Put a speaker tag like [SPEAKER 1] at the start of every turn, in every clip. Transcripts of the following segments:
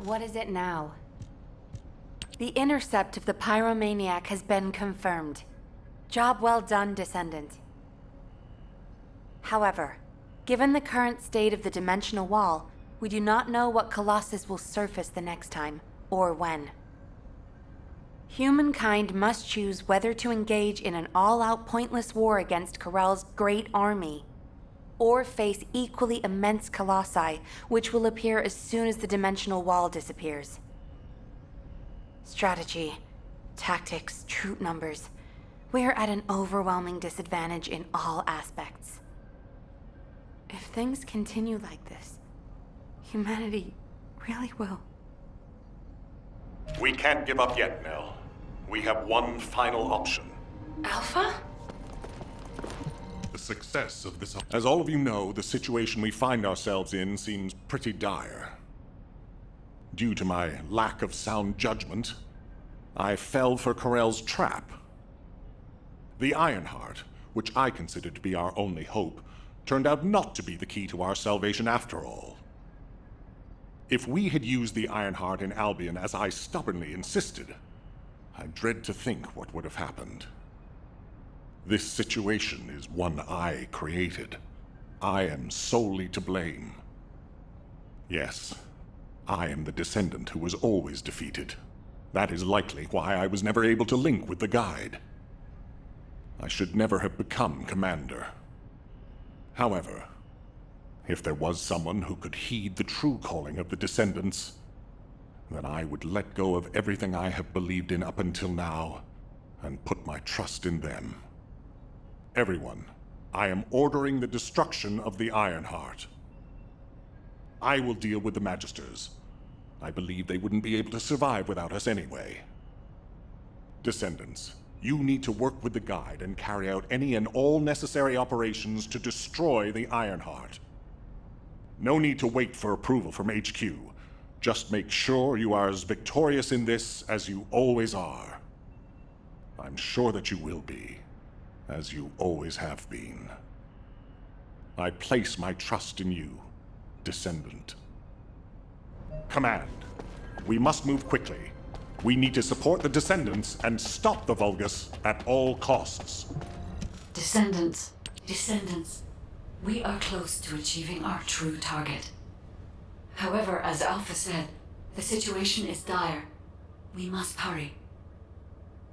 [SPEAKER 1] What is it now? The intercept of the pyromaniac has been confirmed. Job well done, Descendant. However, given the current state of the dimensional wall, we do not know what Colossus will surface the next time, or when. Humankind must choose whether to engage in an all-out pointless war against Corell's great army, or face equally immense colossi, which will appear as soon as the dimensional wall disappears. Strategy, tactics, troop numbers. We are at an overwhelming disadvantage in all aspects. If things continue like this, humanity really will.
[SPEAKER 2] We can't give up yet, Nell. We have one final option.
[SPEAKER 1] Alpha?
[SPEAKER 2] The success of this... As all of you know, the situation we find ourselves in seems pretty dire. Due to my lack of sound judgment, I fell for Corell's trap. The Ironheart, which I considered to be our only hope, turned out not to be the key to our salvation after all. If we had used the Ironheart in Albion as I stubbornly insisted, I dread to think what would have happened. This situation is one I created. I am solely to blame. Yes, I am the descendant who was always defeated. That is likely why I was never able to link with the Guide. I should never have become commander. However, if there was someone who could heed the true calling of the descendants, then I would let go of everything I have believed in up until now and put my trust in them. Everyone, I am ordering the destruction of the Ironheart. I will deal with the Magisters. I believe they wouldn't be able to survive without us anyway. Descendants, you need to work with the Guide and carry out any and all necessary operations to destroy the Ironheart. No need to wait for approval from HQ. Just make sure you are as victorious in this as you always are. I'm sure that you will be, as you always have been. I place my trust in you, Descendant. Command, we must move quickly. We need to support the Descendants and stop the Vulgus at all costs.
[SPEAKER 3] Descendants, we are close to achieving our true target. However, as Alpha said, the situation is dire. We must hurry.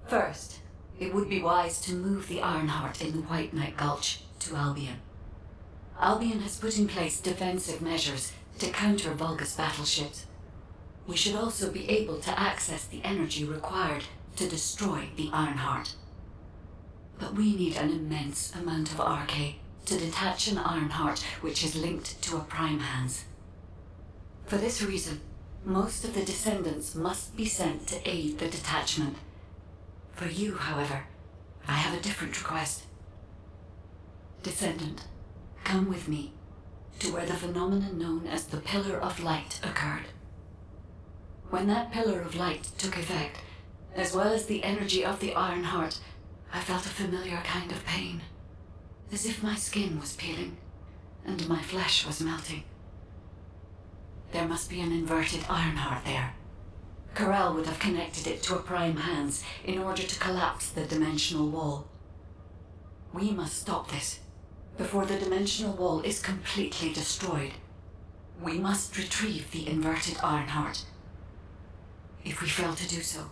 [SPEAKER 3] First, it would be wise to move the Ironheart in the White Knight Gulch to Albion. Albion has put in place defensive measures to counter Vulgus battleships. We should also be able to access the energy required to destroy the Ironheart. But we need an immense amount of RK to detach an Ironheart which is linked to a Prime Hands. For this reason, most of the Descendants must be sent to aid the detachment. For you, however, I have a different request. Descendant, come with me to where the phenomenon known as the Pillar of Light occurred. When that Pillar of Light took effect, as well as the energy of the Ironheart, I felt a familiar kind of pain, as if my skin was peeling and my flesh was melting. There must be an inverted Ironheart there. Corell would have connected it to a Prime Hands in order to collapse the dimensional wall. We must stop this before the dimensional wall is completely destroyed. We must retrieve the inverted Ironheart. If we fail to do so,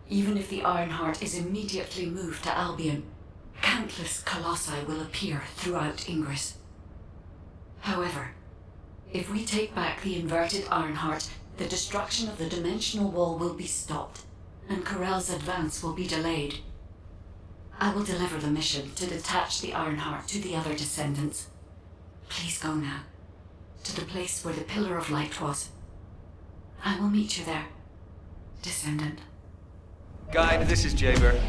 [SPEAKER 3] even if the Ironheart is immediately moved to Albion, countless colossi will appear throughout Ingress. However, if we take back the inverted Ironheart, the destruction of the dimensional wall will be stopped, and Corell's advance will be delayed. I will deliver the mission to detach the Ironheart to the other Descendants. Please go now, to the place where the Pillar of Light was. I will meet you there, Descendant.
[SPEAKER 4] Guide, this is Jaber.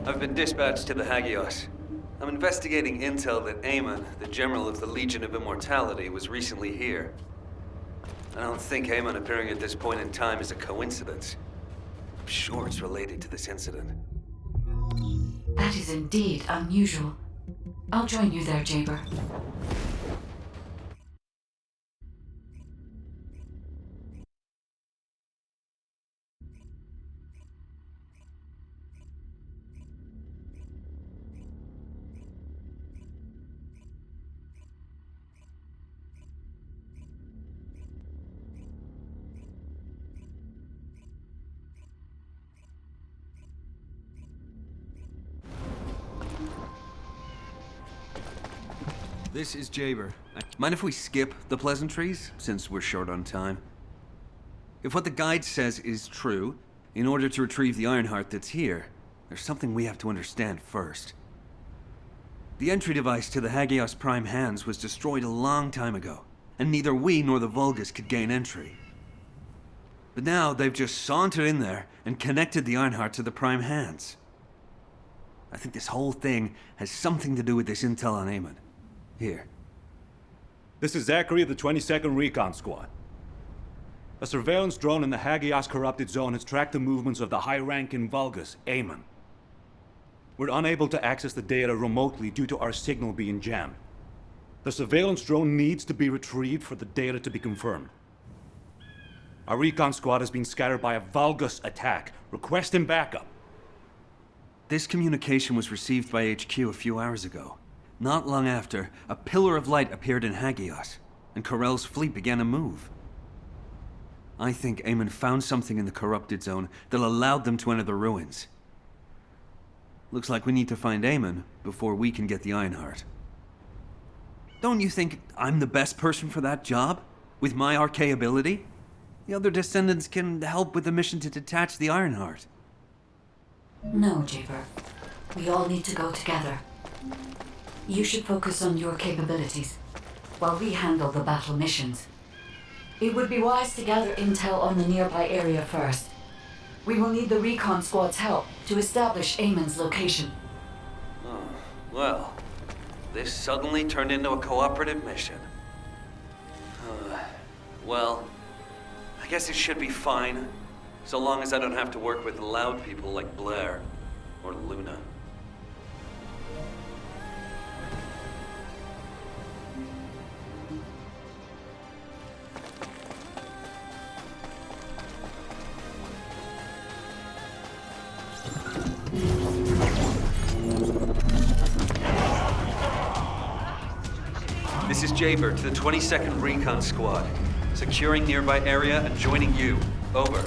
[SPEAKER 4] I've been dispatched to the Hagios. I'm investigating intel that Amon, the General of the Legion of Immortality, was recently here. I don't think Amon appearing at this point in time is a coincidence. I'm sure it's related to this incident.
[SPEAKER 3] That is indeed unusual. I'll join you there, Jaber.
[SPEAKER 4] this is Jaber. Mind if we skip the pleasantries, since we're short on time? If what the guide says is true, in order to retrieve the Ironheart that's here, there's something we have to understand first. The entry device to the Hagios Prime hands was destroyed a long time ago, and neither we nor the Vulgus could gain entry. But now they've just sauntered in there and connected the Ironheart to the Prime hands. I think this whole thing has something to do with this intel on Amon. Here.
[SPEAKER 5] This is Zachary of the 22nd Recon Squad. A surveillance drone in the Hagios corrupted zone has tracked the movements of the high-ranking Vulgus, Amon. We're unable to access the data remotely due to our signal being jammed. The surveillance drone needs to be retrieved for the data to be confirmed. Our recon squad has been scattered by a Vulgus attack. Requesting backup.
[SPEAKER 4] This communication was received by HQ a few hours ago. Not long after, a pillar of light appeared in Hagios, and Corell's fleet began to move. I think Amon found something in the corrupted zone that allowed them to enter the ruins. Looks like we need to find Amon before we can get the Ironheart. Don't you think I'm the best person for that job? With my arcane ability? The other descendants can help with the mission to detach the Ironheart.
[SPEAKER 3] No, Jaber. We all need to go together. You should focus on your capabilities, while we handle the battle missions. It would be wise to gather intel on the nearby area first. We will need the recon squad's help to establish Amon's location.
[SPEAKER 4] Oh, well, this suddenly turned into a cooperative mission. Well, I guess it should be fine, so long as I don't have to work with loud people like Blair or Luna. This is Jaber to the 22nd Recon Squad. Securing nearby area and joining you. Over.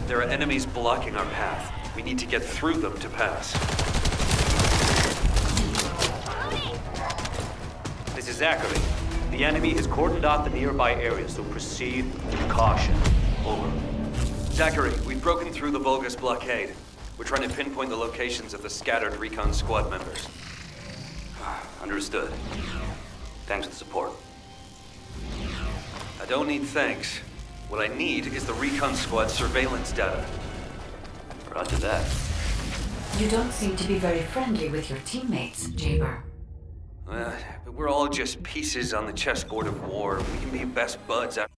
[SPEAKER 4] There are enemies blocking our path. We need to get through them to pass.
[SPEAKER 6] This is Zachary. The enemy has cordoned off the nearby area, so proceed with caution. Over.
[SPEAKER 4] Zachary, we've broken through the Vulgus blockade. We're trying to pinpoint the locations of the scattered Recon Squad members.
[SPEAKER 6] Understood. Thanks for the support.
[SPEAKER 4] I don't need thanks. What I need is the Recon Squad surveillance data.
[SPEAKER 6] Roger that.
[SPEAKER 3] You don't seem to be very friendly with your teammates, Jaber.
[SPEAKER 4] But we're all just pieces on the chessboard of war. We can be best buds after.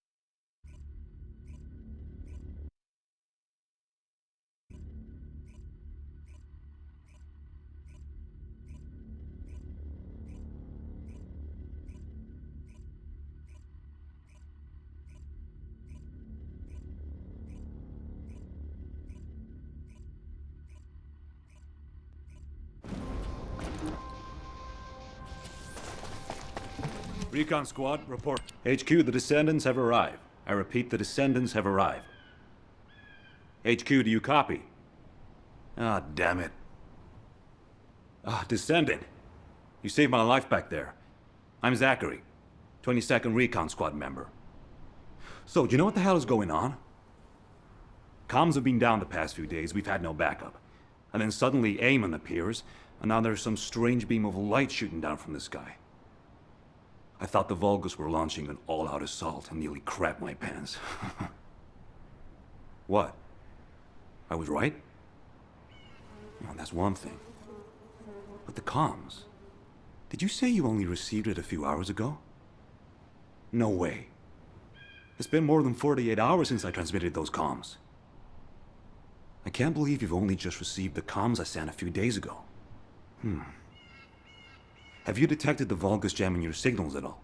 [SPEAKER 5] Recon Squad, report. HQ, the descendants have arrived. I repeat, the descendants have arrived. HQ, do you copy? Ah, damn it. Descendant. You saved my life back there. I'm Zachary, 22nd Recon Squad member. So, do you know what the hell is going on? Comms have been down the past few days, we've had no backup. And then suddenly Amon appears, and now there's some strange beam of light shooting down from the sky. I thought the Vulgus were launching an all-out assault and nearly crapped my pants. What? I was right? Well, that's one thing. But the comms. Did you say you only received it a few hours ago? No way. It's been more than 48 hours since I transmitted those comms. I can't believe you've only just received the comms I sent a few days ago. Have you detected the Vulgus jamming your signals at all?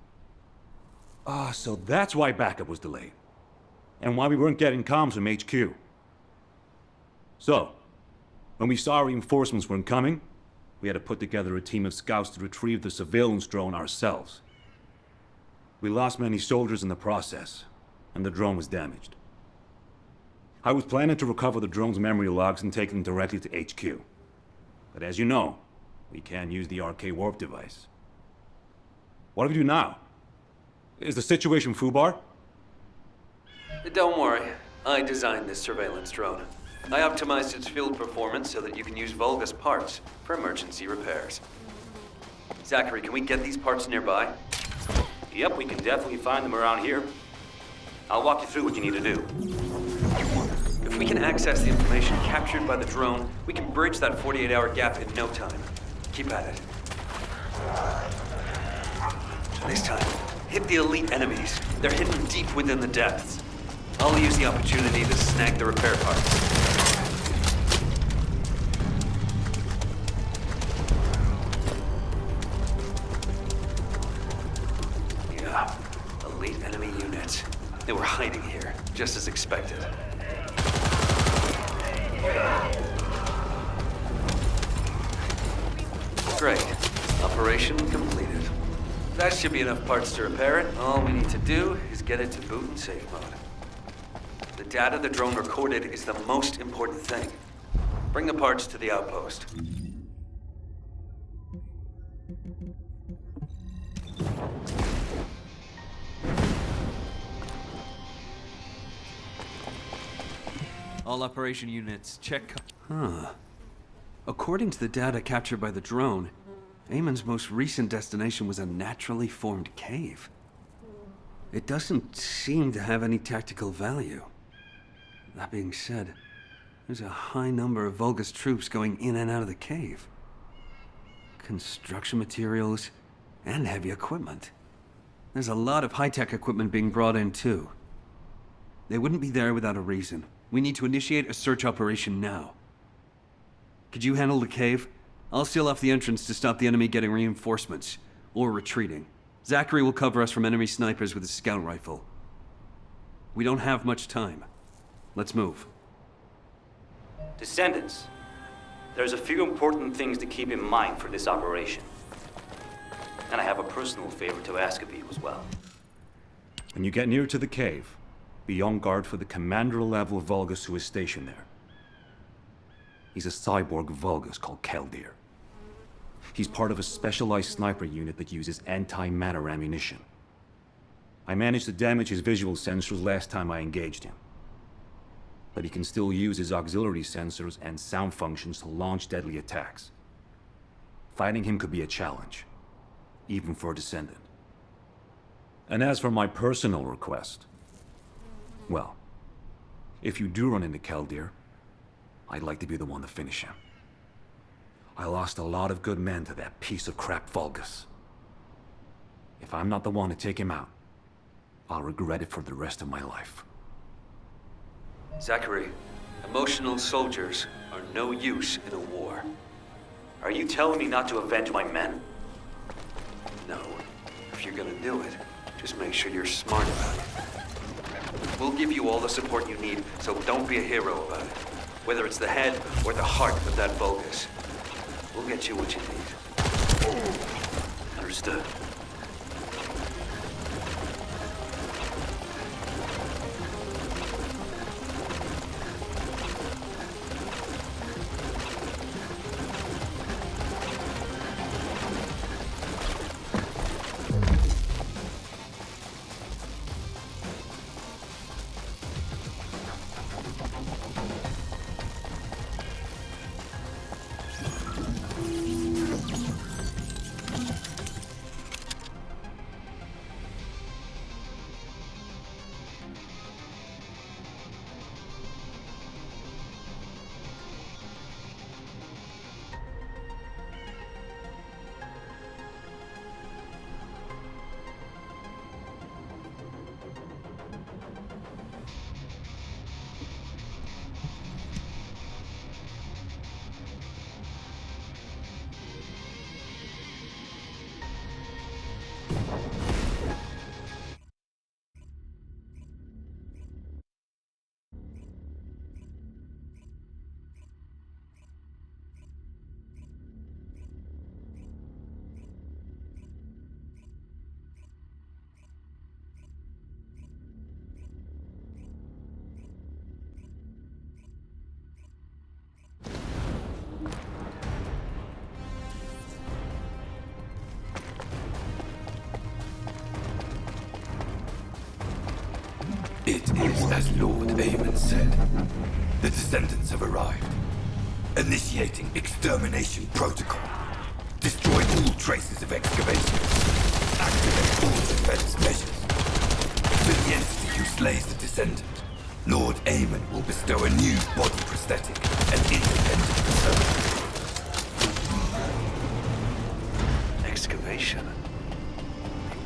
[SPEAKER 5] Ah, so that's why backup was delayed. And why we weren't getting comms from HQ. So, when we saw reinforcements weren't coming, we had to put together a team of scouts to retrieve the surveillance drone ourselves. We lost many soldiers in the process, and the drone was damaged. I was planning to recover the drone's memory logs and take them directly to HQ. But as you know, we can't use the RK warp device. What do we do now? Is the situation foobar?
[SPEAKER 4] Don't worry. I designed this surveillance drone. I optimized its field performance so that you can use Vulgus parts for emergency repairs. Zachary, can we get these parts nearby?
[SPEAKER 6] Yep, we can definitely find them around here. I'll walk you through what you need to do.
[SPEAKER 4] If we can access the information captured by the drone, we can bridge that 48-hour gap in no time. Keep at it. This time, hit the elite enemies. They're hidden deep within the depths. I'll use the opportunity to snag the repair parts. Yeah, elite enemy units. They were hiding here, just as expected. Great. Operation completed. That should be enough parts to repair it. All we need to do is get it to boot and safe mode. The data the drone recorded is the most important thing. Bring the parts to the outpost. All operation units, check. According to the data captured by the drone, Eamon's most recent destination was a naturally formed cave. It doesn't seem to have any tactical value. That being said, there's a high number of Vulgus troops going in and out of the cave. Construction materials and heavy equipment. There's a lot of high-tech equipment being brought in too. They wouldn't be there without a reason. We need to initiate a search operation now. Could you handle the cave? I'll seal off the entrance to stop the enemy getting reinforcements, or retreating. Zachary will cover us from enemy snipers with his scout rifle. We don't have much time. Let's move.
[SPEAKER 6] Descendants, there's a few important things to keep in mind for this operation. And I have a personal favor to ask of you as well.
[SPEAKER 5] When you get near to the cave, be on guard for the commander-level Vulgus who is stationed there. He's a cyborg Vulgus called Keldir. He's part of a specialized sniper unit that uses anti-matter ammunition. I managed to damage his visual sensors last time I engaged him. But he can still use his auxiliary sensors and sound functions to launch deadly attacks. Fighting him could be a challenge, even for a descendant. And as for my personal request, well, if you do run into Keldir, I'd like to be the one to finish him. I lost a lot of good men to that piece of crap Vulgus. If I'm not the one to take him out, I'll regret it for the rest of my life.
[SPEAKER 4] Zachary, emotional soldiers are no use in a war.
[SPEAKER 6] Are you telling me not to avenge my men?
[SPEAKER 4] No. If you're gonna do it, just make sure you're smart about it. We'll give you all the support you need, so don't be a hero about it. Whether it's the head or the heart of that Vulgus. We'll get you what you need.
[SPEAKER 6] Understood.
[SPEAKER 7] It is as Lord Aemon said. The descendants have arrived. Initiating extermination protocol. Destroy all traces of excavation. Activate all defense measures. To the entity who slays the descendant, Lord Aemon will bestow a new body prosthetic and independent persona.
[SPEAKER 4] Excavation?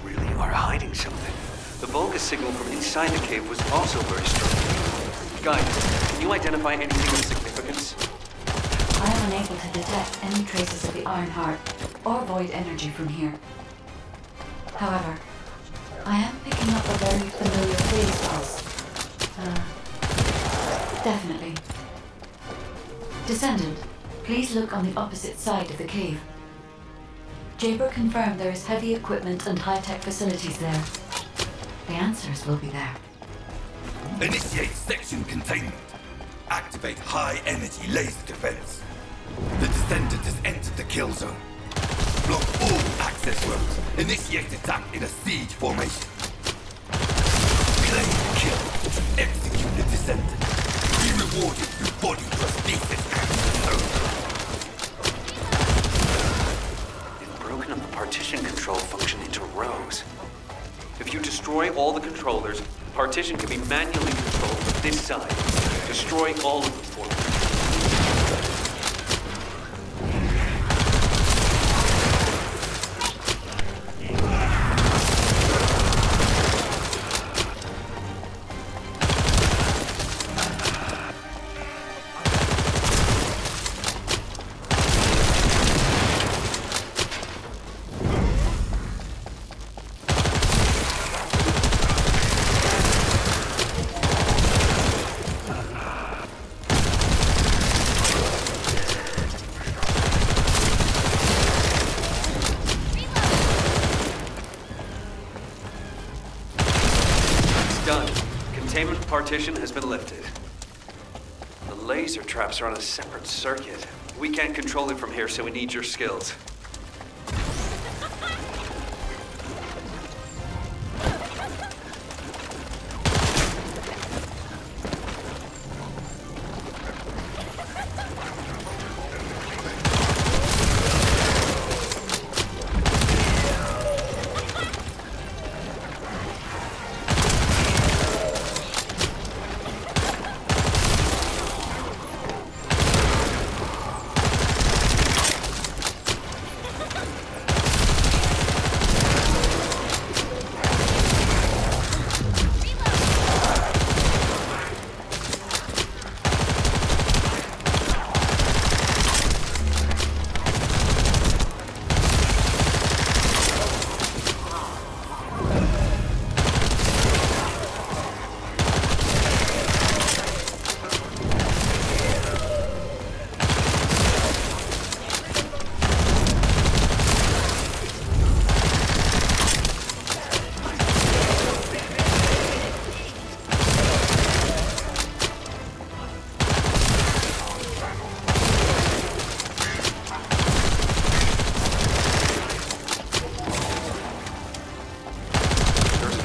[SPEAKER 4] They really are hiding something. The Vulgus signal from inside the cave was also very strong. Guide, can you identify anything of significance?
[SPEAKER 3] I am unable to detect any traces of the Iron Heart or void energy from here. However, I am picking up a very familiar phase pulse. Definitely. Descendant, please look on the opposite side of the cave. Jaber confirmed there is heavy equipment and high-tech facilities there. The answers will be there.
[SPEAKER 7] Initiate section containment. Activate high-energy laser defense. The descendant has entered the kill zone. Block all access roads. Initiate attack in a siege formation. Claim kill to execute the descendant. Be rewarded through body prosthesis and persona.
[SPEAKER 4] They've broken up the partition control function into rows. If you destroy all the controllers, the partition can be manually controlled from this side. Destroy all of them for me. Done. Containment partition has been lifted. The laser traps are on a separate circuit. We can't control it from here, so we need your skills.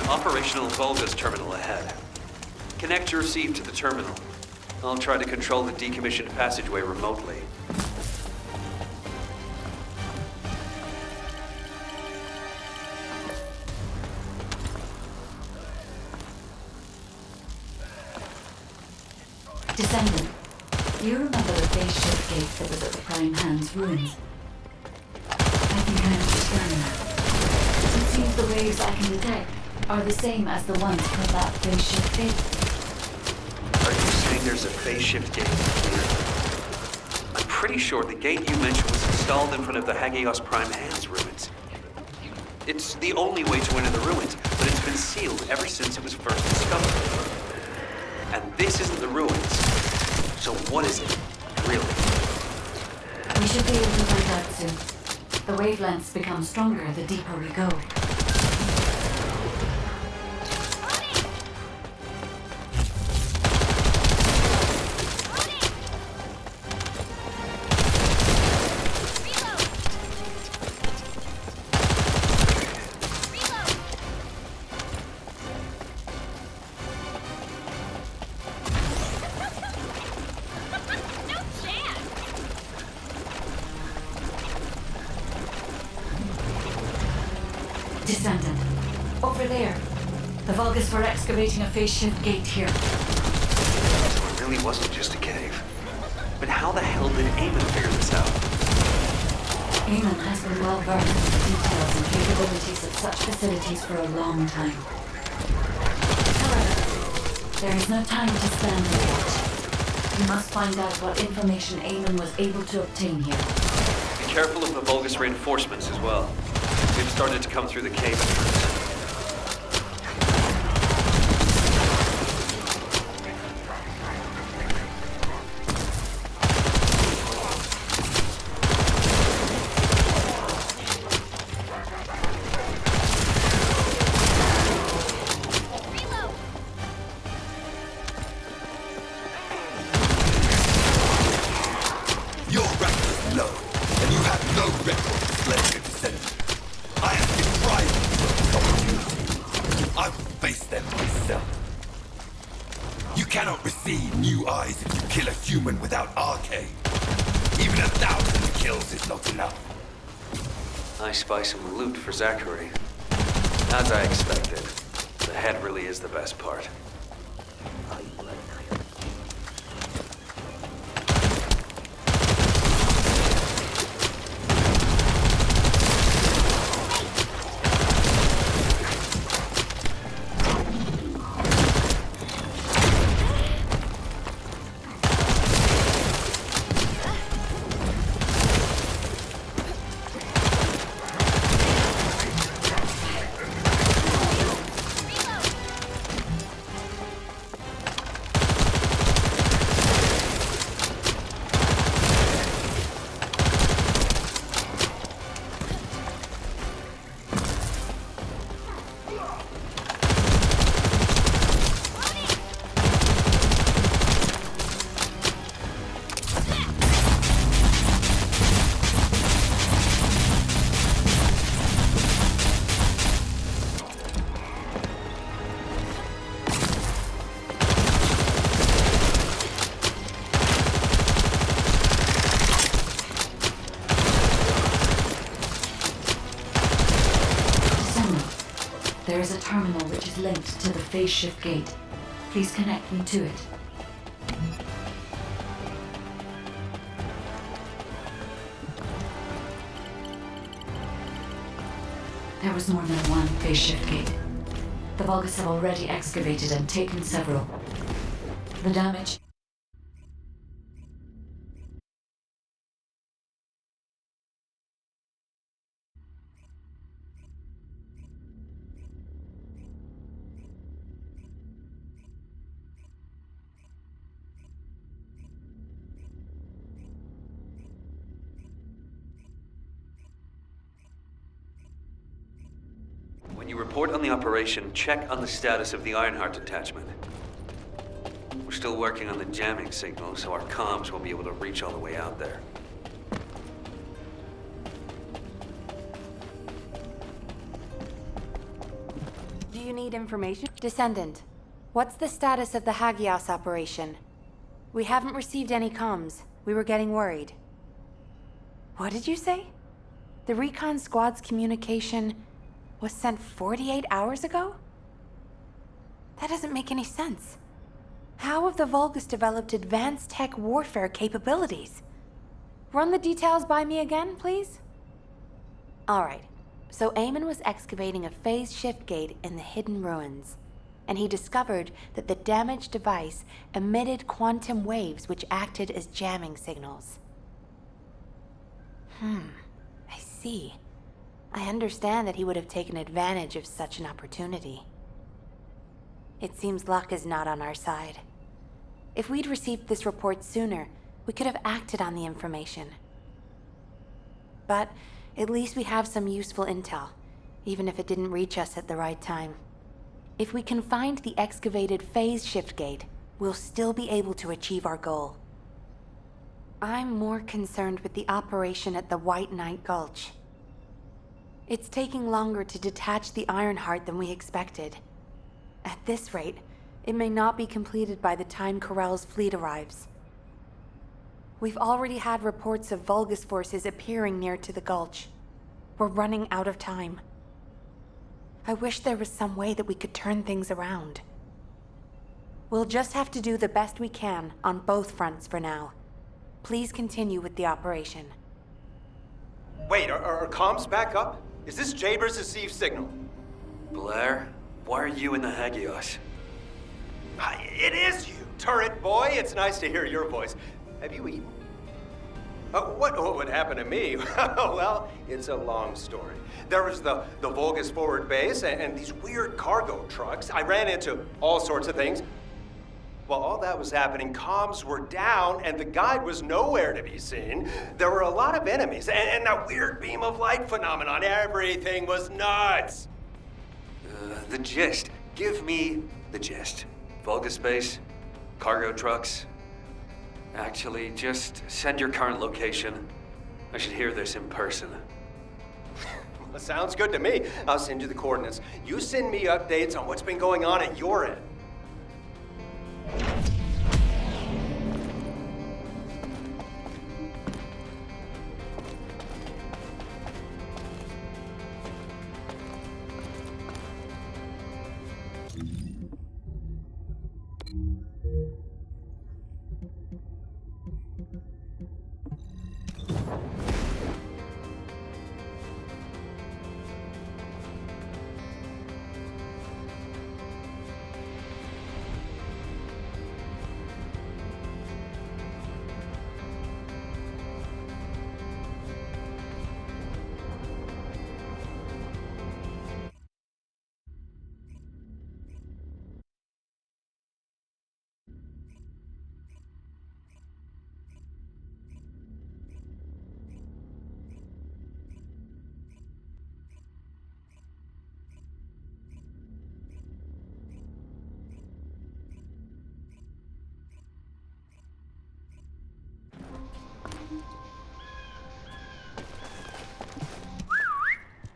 [SPEAKER 4] Operational Vulgus terminal ahead. Connect your receive to the terminal. I'll try to control the decommissioned passageway remotely.
[SPEAKER 3] Descendant, do you remember the phase shift gate that was at the Prime Hand's ruins? I think I understand now. It seems the waves I can detect are the same as the ones from that phase shift gate.
[SPEAKER 4] Are you saying there's a phase shift gate here? I'm pretty sure the gate you mentioned was installed in front of the Hagios Prime Hand's ruins. It's the only way to enter the ruins, but it's been sealed ever since it was first discovered. And this isn't the ruins. So what is it, really?
[SPEAKER 3] We should be able to find out soon. The wavelengths become stronger the deeper we go. Descendant. Over there. The Vulgus were excavating a phase shift gate here.
[SPEAKER 4] So it really wasn't just a cave. But how the hell did Eamon figure this out?
[SPEAKER 3] Eamon has been well versed in the details and capabilities of such facilities for a long time. However, there is no time to stand and watch. We must find out what information Eamon was able to obtain here.
[SPEAKER 4] Be careful of the Vulgus reinforcements as well. They've started to come through the cave entrance.
[SPEAKER 7] Your rank is low, and you have no record of slaying a descendant. I am deprived of this opportunity. I will face them myself. You cannot receive new eyes if you kill a human without arcane. Even 1,000 kills is not enough.
[SPEAKER 4] I spy some loot for Zachary. As I expected, the head really is the best part.
[SPEAKER 3] There is a terminal which is linked to the phase shift gate. Please connect me to it. There was more than one phase shift gate. The Vulgus have already excavated and taken several. The damage...
[SPEAKER 4] When you report on the operation, check on the status of the Ironheart detachment. We're still working on the jamming signal, so our comms won't be able to reach all the way out there.
[SPEAKER 1] Do you need information? Descendant, what's the status of the Hagios operation? We haven't received any comms. We were getting worried. What did you say? The recon squad's communication was sent 48 hours ago? That doesn't make any sense. How have the Vulgus developed advanced tech warfare capabilities? Run the details by me again, please? Alright, so Eamon was excavating a phase shift gate in the hidden ruins, and he discovered that the damaged device emitted quantum waves which acted as jamming signals. I see. I understand that he would have taken advantage of such an opportunity. It seems luck is not on our side. If we'd received this report sooner, we could have acted on the information. But at least we have some useful intel, even if it didn't reach us at the right time. If we can find the excavated phase shift gate, we'll still be able to achieve our goal. I'm more concerned with the operation at the White Knight Gulch. It's taking longer to detach the Ironheart than we expected. At this rate, it may not be completed by the time Corell's fleet arrives. We've already had reports of Vulgus forces appearing near to the gulch. We're running out of time. I wish there was some way that we could turn things around. We'll just have to do the best we can on both fronts for now. Please continue with the operation.
[SPEAKER 8] Wait, are comms back up? Is this Jaber's received signal?
[SPEAKER 4] Blair, why are you in the Hagios?
[SPEAKER 8] It is you, turret boy. It's nice to hear your voice. Have you eaten? What would happen to me? Well, it's a long story. There was the Vulgus forward base and these weird cargo trucks. I ran into all sorts of things. While all that was happening, comms were down and the guide was nowhere to be seen. There were a lot of enemies and that weird beam of light phenomenon. Everything was nuts.
[SPEAKER 4] The gist. Give me the gist. Vulgus base, cargo trucks. Actually, just send your current location. I should hear this in person.
[SPEAKER 8] Well, sounds good to me. I'll send you the coordinates. You send me updates on what's been going on at your end.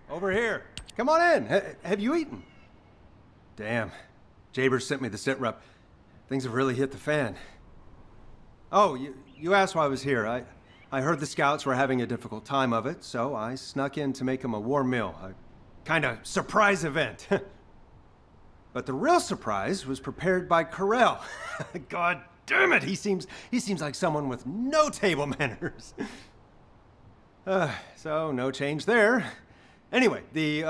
[SPEAKER 9] Over here. Come on in. Have you eaten? Damn. Jaber sent me the sit rep. Things have really hit the fan. Oh, you asked why I was here. I heard the scouts were having a difficult time of it, so I snuck in to make them a warm meal. A kind of surprise event. But the real surprise was prepared by Corell. God damn it, he seems like someone with no table manners. So no change there. Anyway, the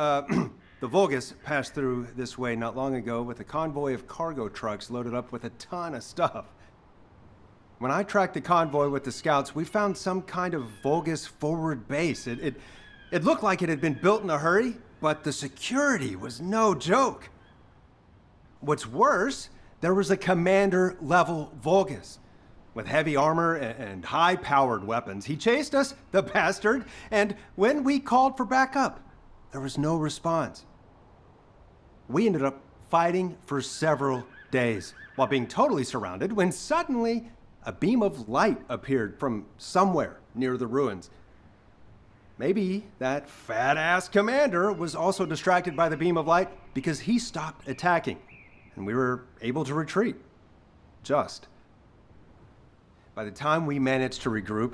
[SPEAKER 9] Vulgus passed through this way not long ago with a convoy of cargo trucks loaded up with a ton of stuff. When I tracked the convoy with the scouts, we found some kind of Vulgus forward base. It looked like it had been built in a hurry, but the security was no joke. What's worse, there was a commander-level Vulgus with heavy armor and high-powered weapons. He chased us, the bastard, and when we called for backup, there was no response. We ended up fighting for several days while being totally surrounded when suddenly a beam of light appeared from somewhere near the ruins. Maybe that fat-ass commander was also distracted by the beam of light because he stopped attacking and we were able to retreat. Just. By the time we managed to regroup,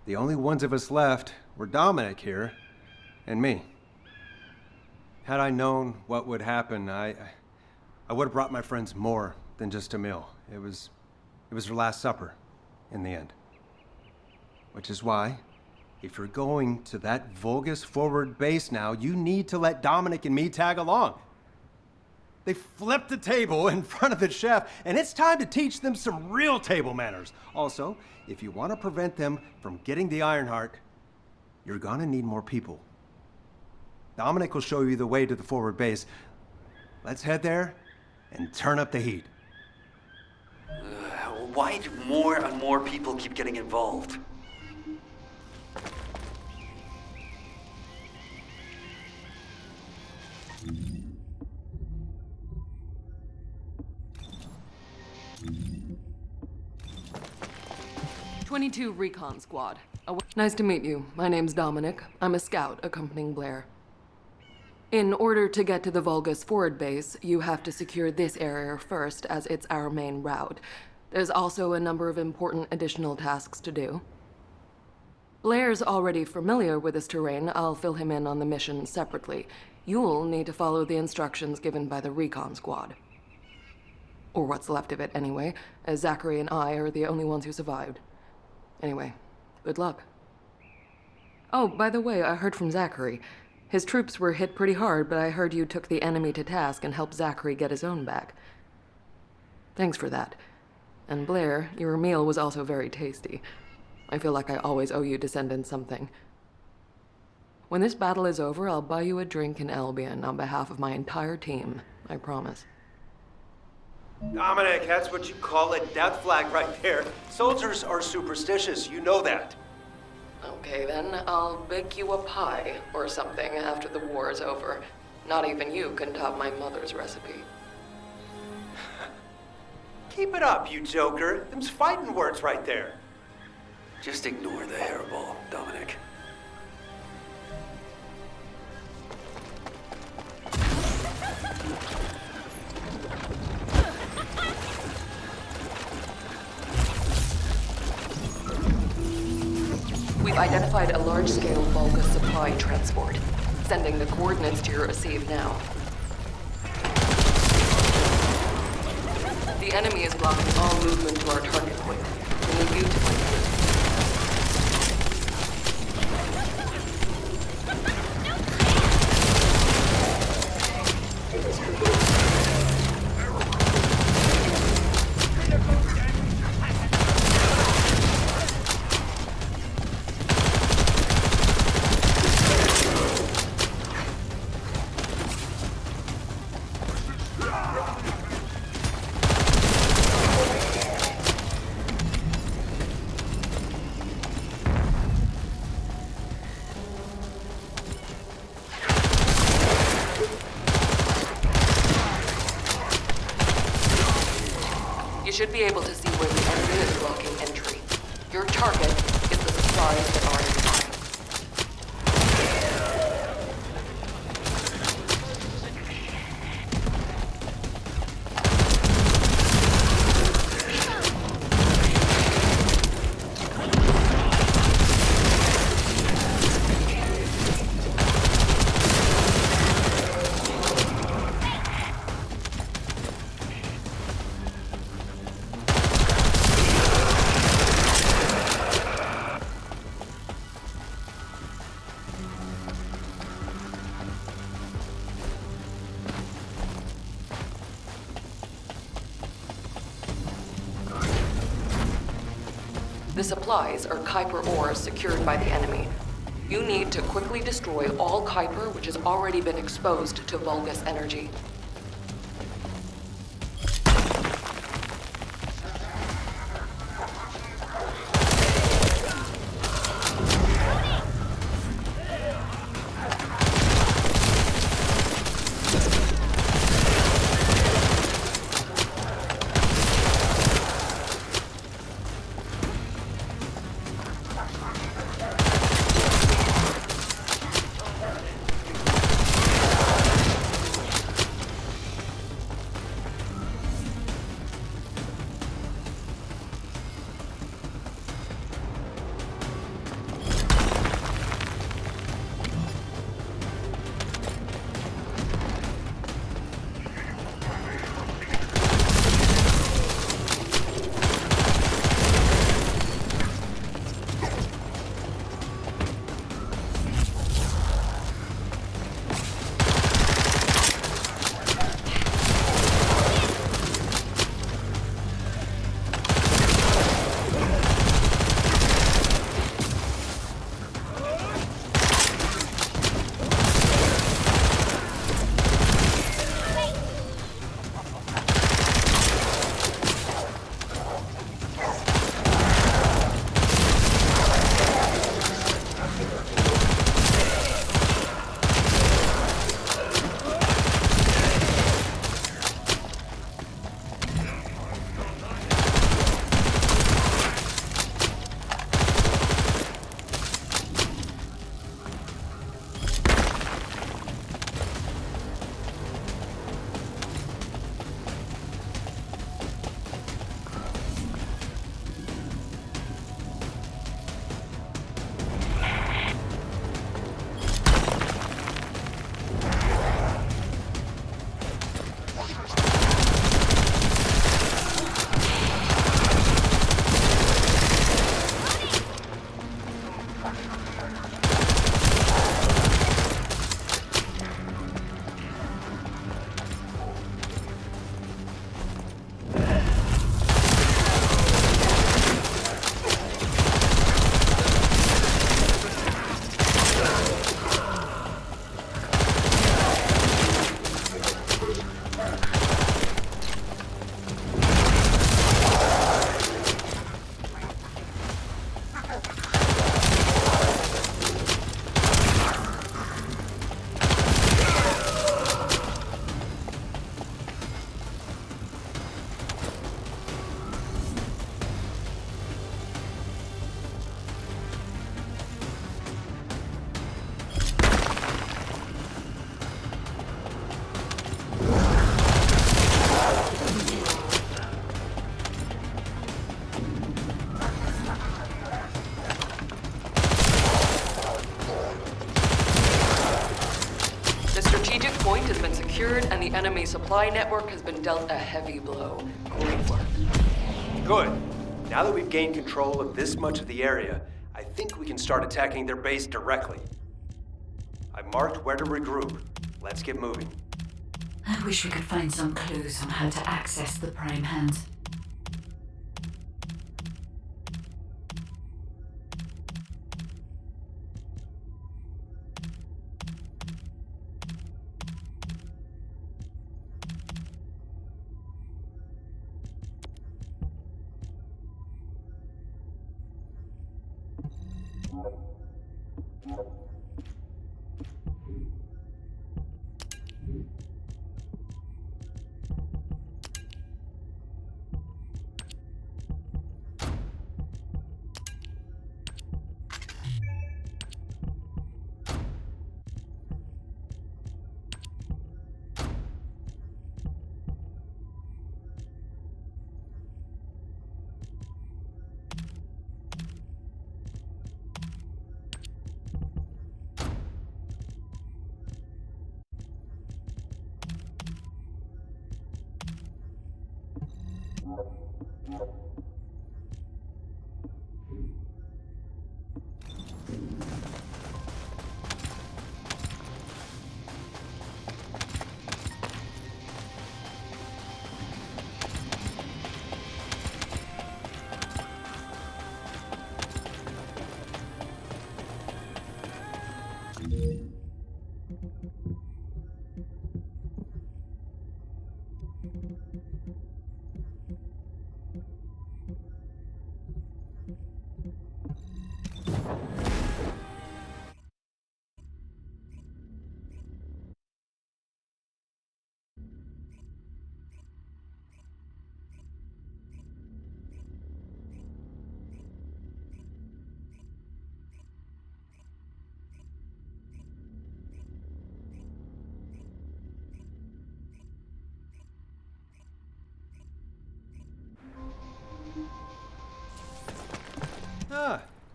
[SPEAKER 9] the only ones of us left were Dominic here and me. Had I known what would happen, I would have brought my friends more than just a meal. It was their last supper, in the end. Which is why, if you're going to that Vulgus forward base now, you need to let Dominic and me tag along. They flipped the table in front of the chef, and it's time to teach them some real table manners. Also, if you want to prevent them from getting the Ironheart, you're gonna need more people. Dominic will show you the way to the forward base. Let's head there and turn up the heat.
[SPEAKER 4] Why do more and more people keep getting involved?
[SPEAKER 10] '22 Recon Squad. Nice to meet you. My name's Dominic. I'm a scout accompanying Blair. In order to get to the Vulgus forward base, you have to secure this area first, as it's our main route. There's also a number of important additional tasks to do. Blair's already familiar with this terrain. I'll fill him in on the mission separately. You'll need to follow the instructions given by the recon squad. Or what's left of it, anyway, as Zachary and I are the only ones who survived. Anyway, good luck. Oh, by the way, I heard from Zachary. His troops were hit pretty hard, but I heard you took the enemy to task and helped Zachary get his own back. Thanks for that. And Blair, your meal was also very tasty. I feel like I always owe you descendants something. When this battle is over, I'll buy you a drink in Albion on behalf of my entire team. I promise.
[SPEAKER 8] Dominic, that's what you call a death flag right there. Soldiers are superstitious, you know that.
[SPEAKER 10] Okay then, I'll bake you a pie or something after the war is over. Not even you can top my mother's recipe.
[SPEAKER 8] Keep it up, you joker. Them's fighting words right there.
[SPEAKER 4] Just ignore the hairball, Dominic.
[SPEAKER 10] We've identified a large-scale Volga supply transport. Sending the coordinates to your receive now. The enemy is blocking all movement to our target point. We need you to find it. You should be able to see where the enemy is blocking entry. Your target is the supplies that are in line. The supplies are Kuiper ores secured by the enemy. You need to quickly destroy all Kuiper which has already been exposed to Vulgus energy. the enemy supply network has been dealt a heavy blow. Great work.
[SPEAKER 8] Good. Now that we've gained control of this much of the area, I think we can start attacking their base directly. I've marked where to regroup. Let's get moving.
[SPEAKER 3] I wish we could find some clues on how to access the Prime Hands.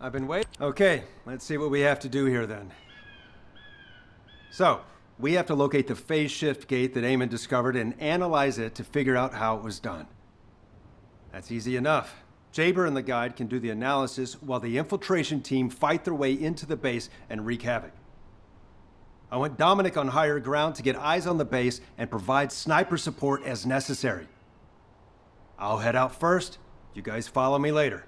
[SPEAKER 9] I've been waiting. Okay, let's see what we have to do here then. So, we have to locate the phase shift gate that Eamon discovered and analyze it to figure out how it was done. That's easy enough. Jaber and the guide can do the analysis while the infiltration team fight their way into the base and wreak havoc. I want Dominic on higher ground to get eyes on the base and provide sniper support as necessary. I'll head out first. You guys follow me later.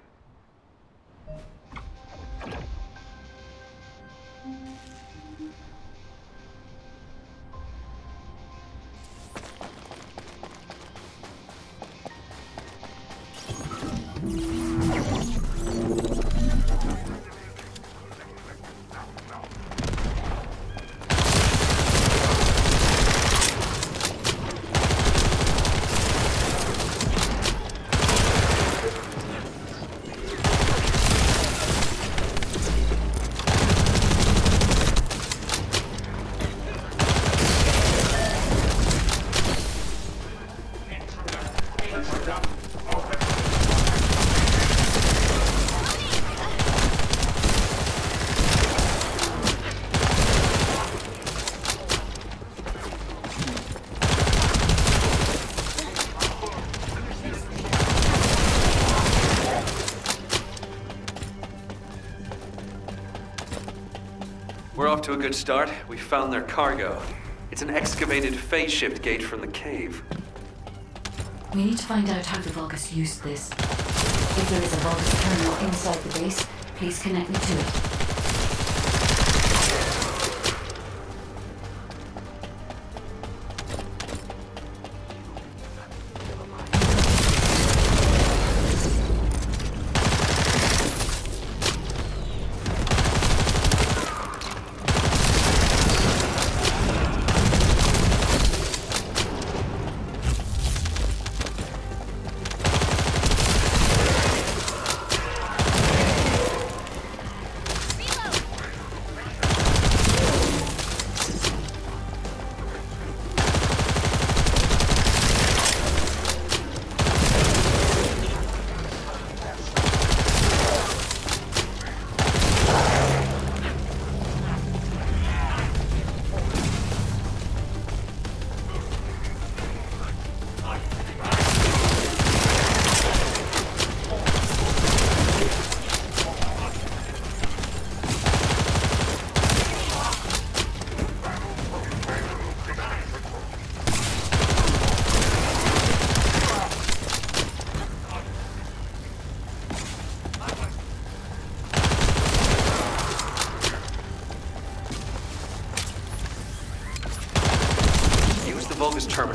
[SPEAKER 4] We're off to a good start. We found their cargo. It's an excavated phase shift gate from the cave.
[SPEAKER 3] We need to find out how the Vulgus used this. If there is a Vulgus terminal inside the base, please connect me to it.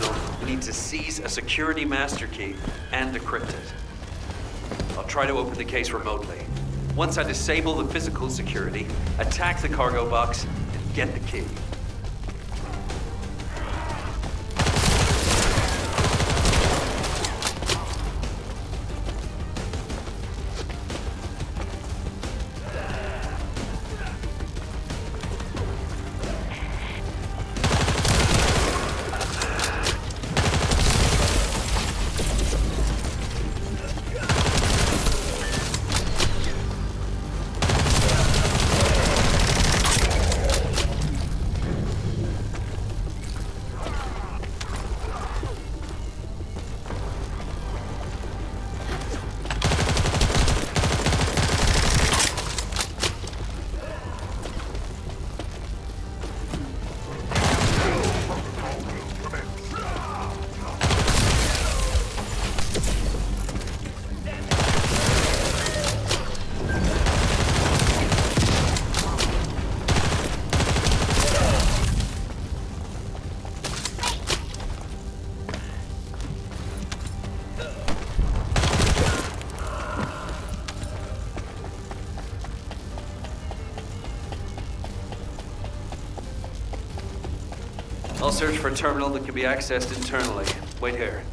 [SPEAKER 4] terminal, we need to seize a security master key and decrypt it. I'll try to open the case remotely. Once I disable the physical security, attack the cargo box, and get the key. I'll search for a terminal that can be accessed internally. Wait here.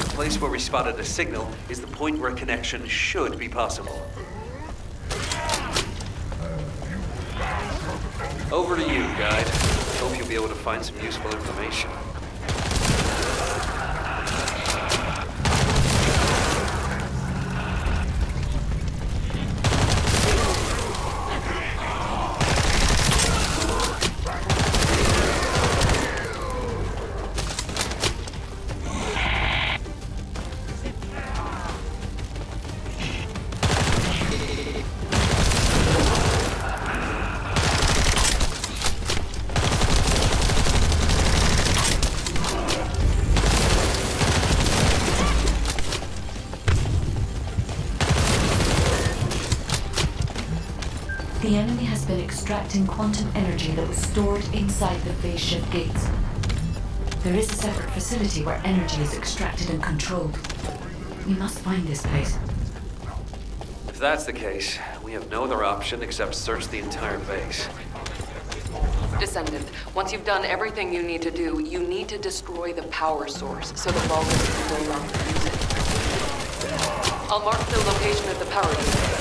[SPEAKER 4] The place where we spotted a signal is the point where a connection should be possible. Over to you, guide. Hope you'll be able to find some useful information.
[SPEAKER 3] The enemy has been extracting quantum energy that was stored inside the phase shift gates. There is a separate facility where energy is extracted and controlled. We must find this place.
[SPEAKER 4] If that's the case, we have no other option except search the entire base.
[SPEAKER 10] Descendant, once you've done everything you need to do, you need to destroy the power source so the Vulgus can no longer use it. I'll mark the location of the power unit.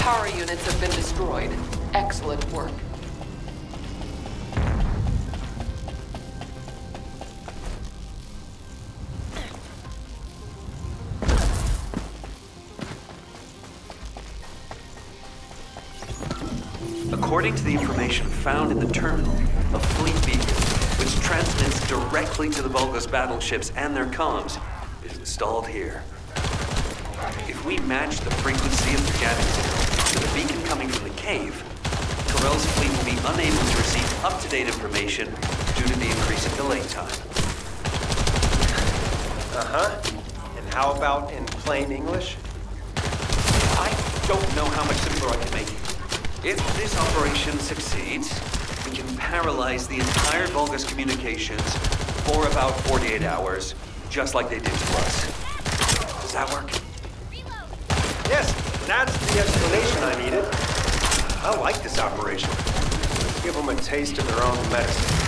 [SPEAKER 10] Power units have been destroyed. Excellent work.
[SPEAKER 4] According to the information found in the terminal, a fleet beacon, which transmits directly to the Vulgus battleships and their comms, is installed here. If we match the frequency of the jamming signal to the beacon coming from the cave, Corell's fleet will be unable to receive up-to-date information due to the increasing delay time.
[SPEAKER 8] Uh-huh. And how about in plain English? I
[SPEAKER 4] don't know how much simpler I can make it. If this operation succeeds, we can paralyze the entire Vulgus communications for about 48 hours, just like they did to us. Does that work?
[SPEAKER 8] Yes, that's the explanation I needed. I like this operation. Let's give them a taste of their own medicine.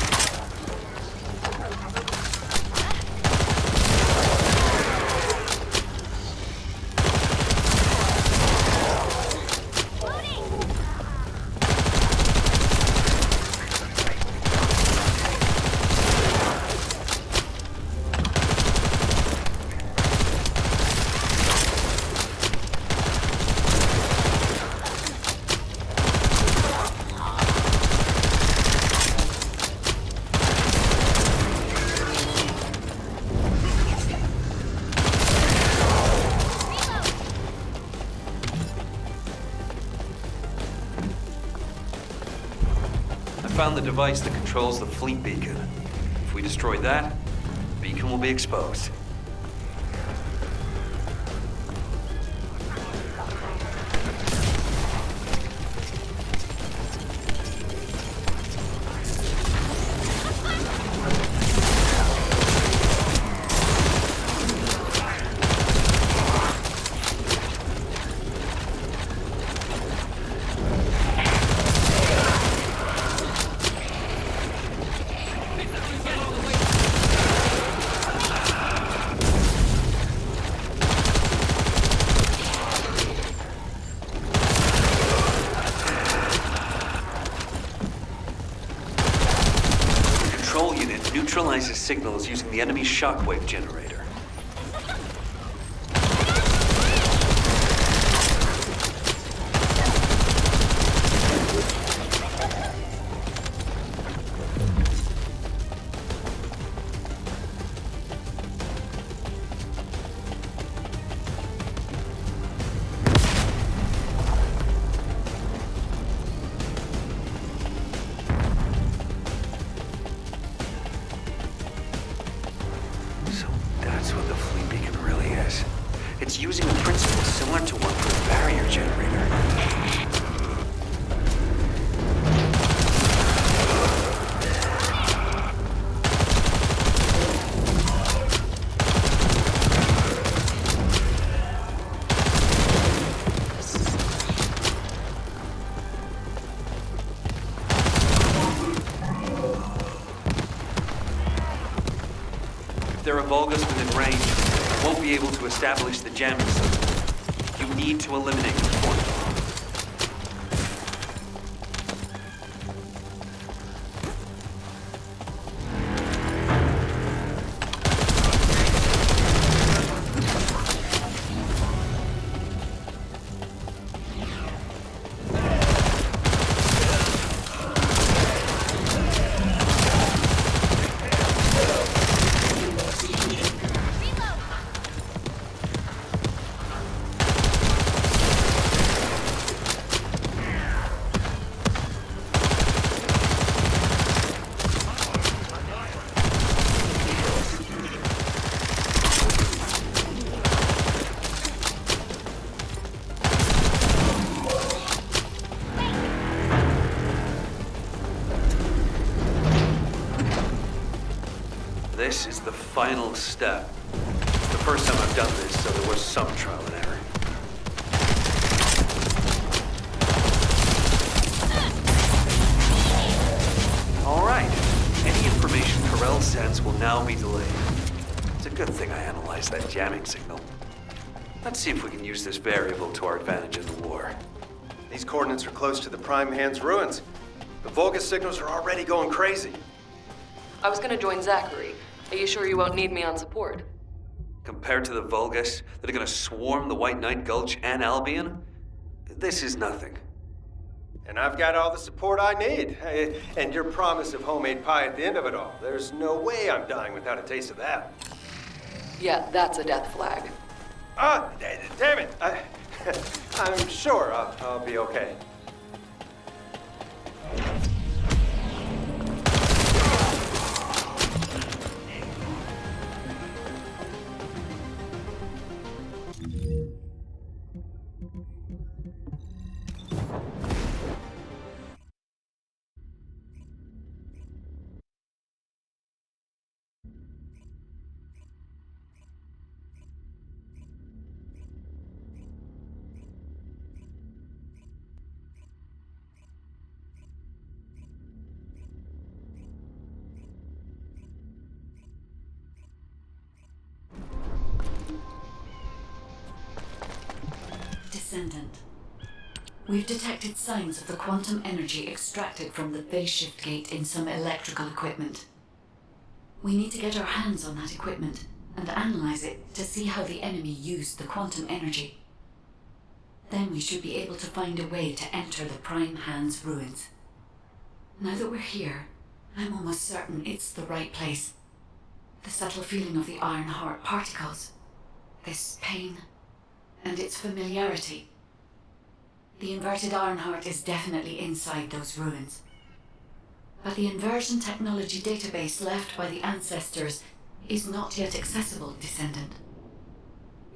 [SPEAKER 4] Found the device that controls the fleet beacon. If we destroy that, the beacon will be exposed. Neutralizes signals using the enemy's shockwave generator. That's what the fleet beacon really is. It's using a principle similar to one for the barrier generator. If there are Vulgus within range, you won't be able to establish the jamming system. You need to eliminate the point. This is the final step. It's the first time I've done this, so there was some trial and error. All right. Any information Corell sends will now be delayed. It's a good thing I analyzed that jamming signal. Let's see if we can use this variable to our advantage in the war.
[SPEAKER 8] These coordinates are close to the Prime Hand's ruins. The Vulgus signals are already going crazy.
[SPEAKER 10] I was gonna join Zachary. Are you sure you won't need me on support?
[SPEAKER 4] Compared to the Vulgus that are gonna swarm the White Knight Gulch and Albion, this is nothing.
[SPEAKER 8] And I've got all the support I need. And your promise of homemade pie at the end of it all. There's no way I'm dying without a taste of that.
[SPEAKER 10] Yeah, that's a death flag.
[SPEAKER 8] Damn it! I'm sure I'll be okay.
[SPEAKER 3] Descendant. We've detected signs of the quantum energy extracted from the phase shift gate in some electrical equipment. We need to get our hands on that equipment and analyze it to see how the enemy used the quantum energy. Then we should be able to find a way to enter the Prime Hand's ruins. Now that we're here, I'm almost certain it's the right place. The subtle feeling of the Iron Heart particles, this pain, and its familiarity. The inverted Iron Heart is definitely inside those ruins. But the inversion technology database left by the ancestors is not yet accessible, Descendant.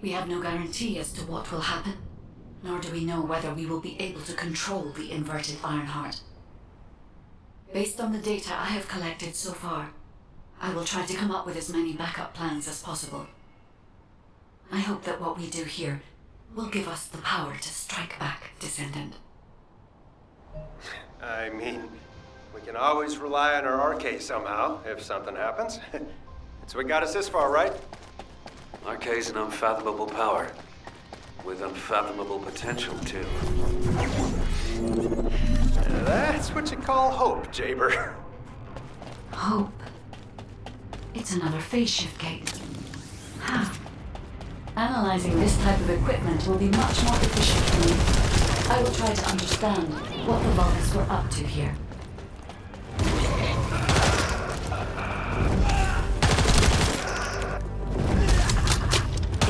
[SPEAKER 3] We have no guarantee as to what will happen, nor do we know whether we will be able to control the inverted Iron Heart. Based on the data I have collected so far, I will try to come up with as many backup plans as possible. I hope that what we do here will give us the power to strike back, Descendant.
[SPEAKER 8] I mean, we can always rely on our arcade somehow, if something happens. It's what got us this far, right?
[SPEAKER 4] Arcade's an unfathomable power. With unfathomable potential, too.
[SPEAKER 8] That's what you call hope, Jaber.
[SPEAKER 3] Hope. It's another phase shift gate. How? Analyzing this type of equipment will be much more efficient for me. I will try to understand what the Vulgus were up to here.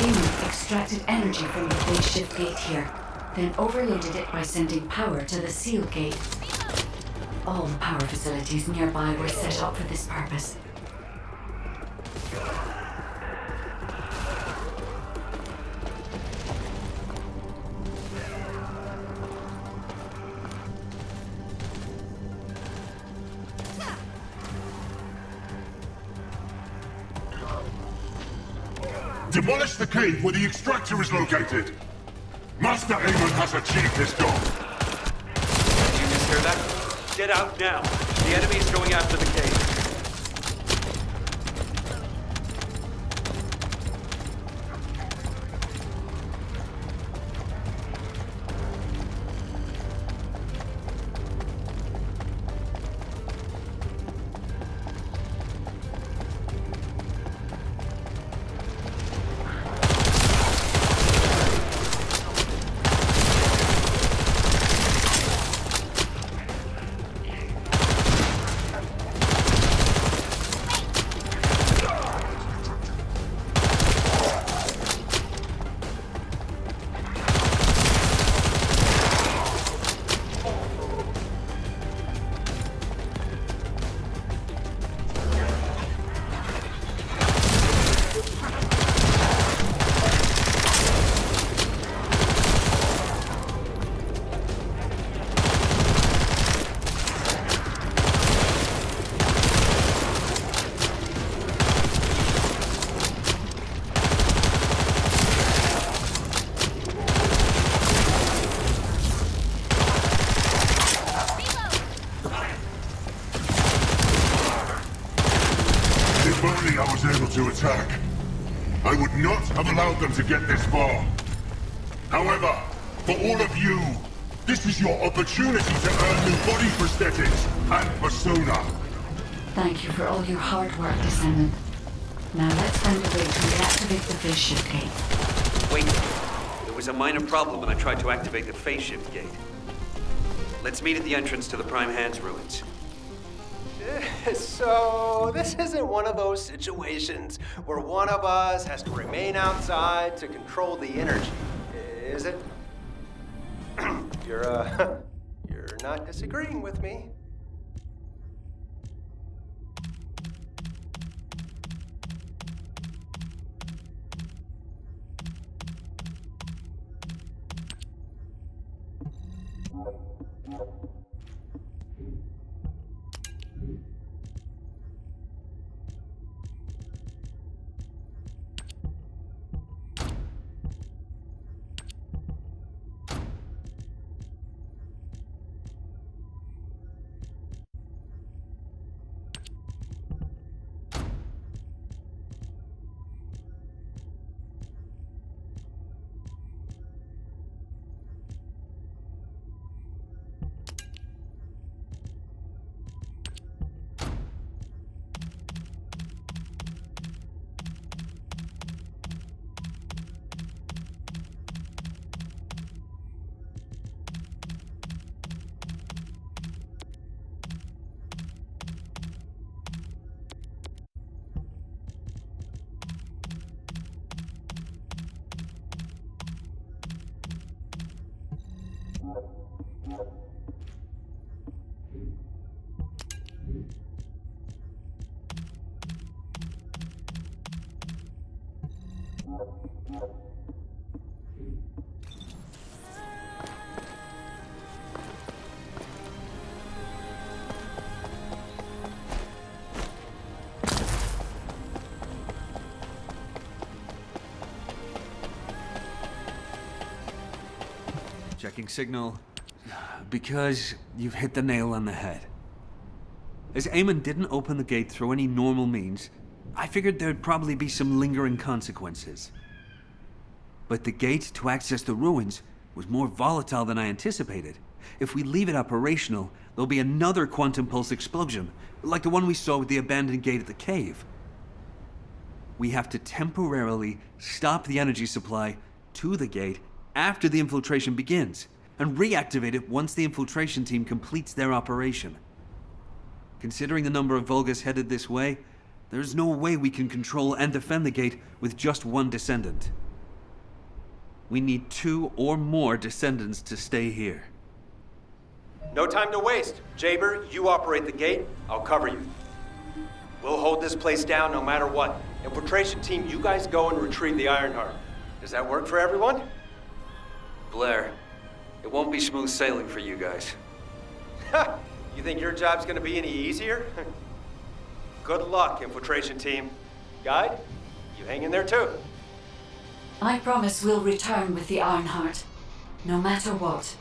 [SPEAKER 3] Amon extracted energy from the phase shift gate here, then overloaded it by sending power to the seal gate. All the power facilities nearby were set up for this purpose.
[SPEAKER 2] Demolish the cave where the extractor is located. Master Amon has achieved his goal.
[SPEAKER 4] Did you just hear that? Get out now. The enemy is going after the cave.
[SPEAKER 2] If only I was able to attack, I would not have allowed them to get this far. However, for all of you, this is your opportunity to earn new body prosthetics and persona.
[SPEAKER 3] Thank you for all your hard work, Descendant. Now let's find a way to reactivate the phase shift gate.
[SPEAKER 4] Wait. There was a minor problem when I tried to activate the phase shift gate. Let's meet at the entrance to the Prime Hand's ruins.
[SPEAKER 8] So, this isn't one of those situations where one of us has to remain outside to control the energy, is it? You're not disagreeing with me.
[SPEAKER 5] Checking signal. Because you've hit the nail on the head. As Eamon didn't open the gate through any normal means, I figured there'd probably be some lingering consequences. But the gate to access the ruins was more volatile than I anticipated. If we leave it operational, there'll be another quantum pulse explosion, like the one we saw with the abandoned gate at the cave. We have to temporarily stop the energy supply to the gate after the infiltration begins, and reactivate it once the infiltration team completes their operation. Considering the number of Vulgus headed this way, there's no way we can control and defend the gate with just one descendant. We need 2 or more descendants to stay here.
[SPEAKER 8] No time to waste. Jaber, you operate the gate. I'll cover you. We'll hold this place down no matter what. Infiltration team, you guys go and retrieve the Ironheart. Does that work for everyone?
[SPEAKER 4] Blair, it won't be smooth sailing for you guys.
[SPEAKER 8] Ha! You think your job's gonna be any easier? Good luck, infiltration team. Guide, you hang in there too.
[SPEAKER 3] I promise we'll return with the Ironheart, no matter what.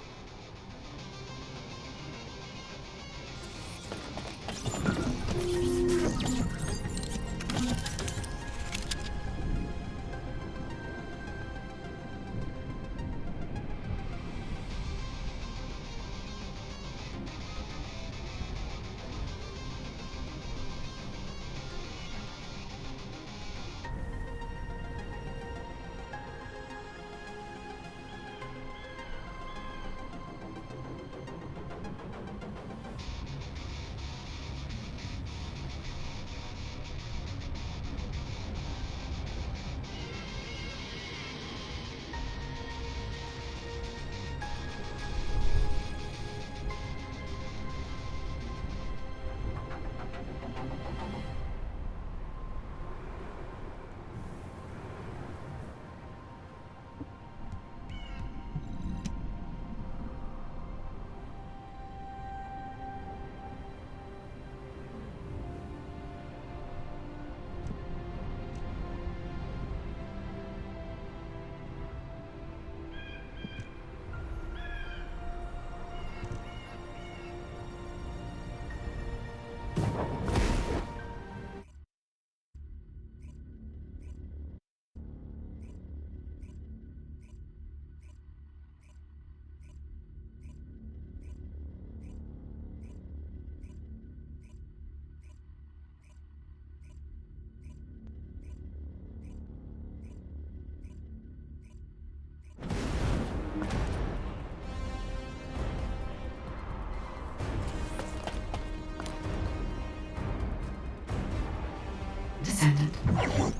[SPEAKER 3] Descendant,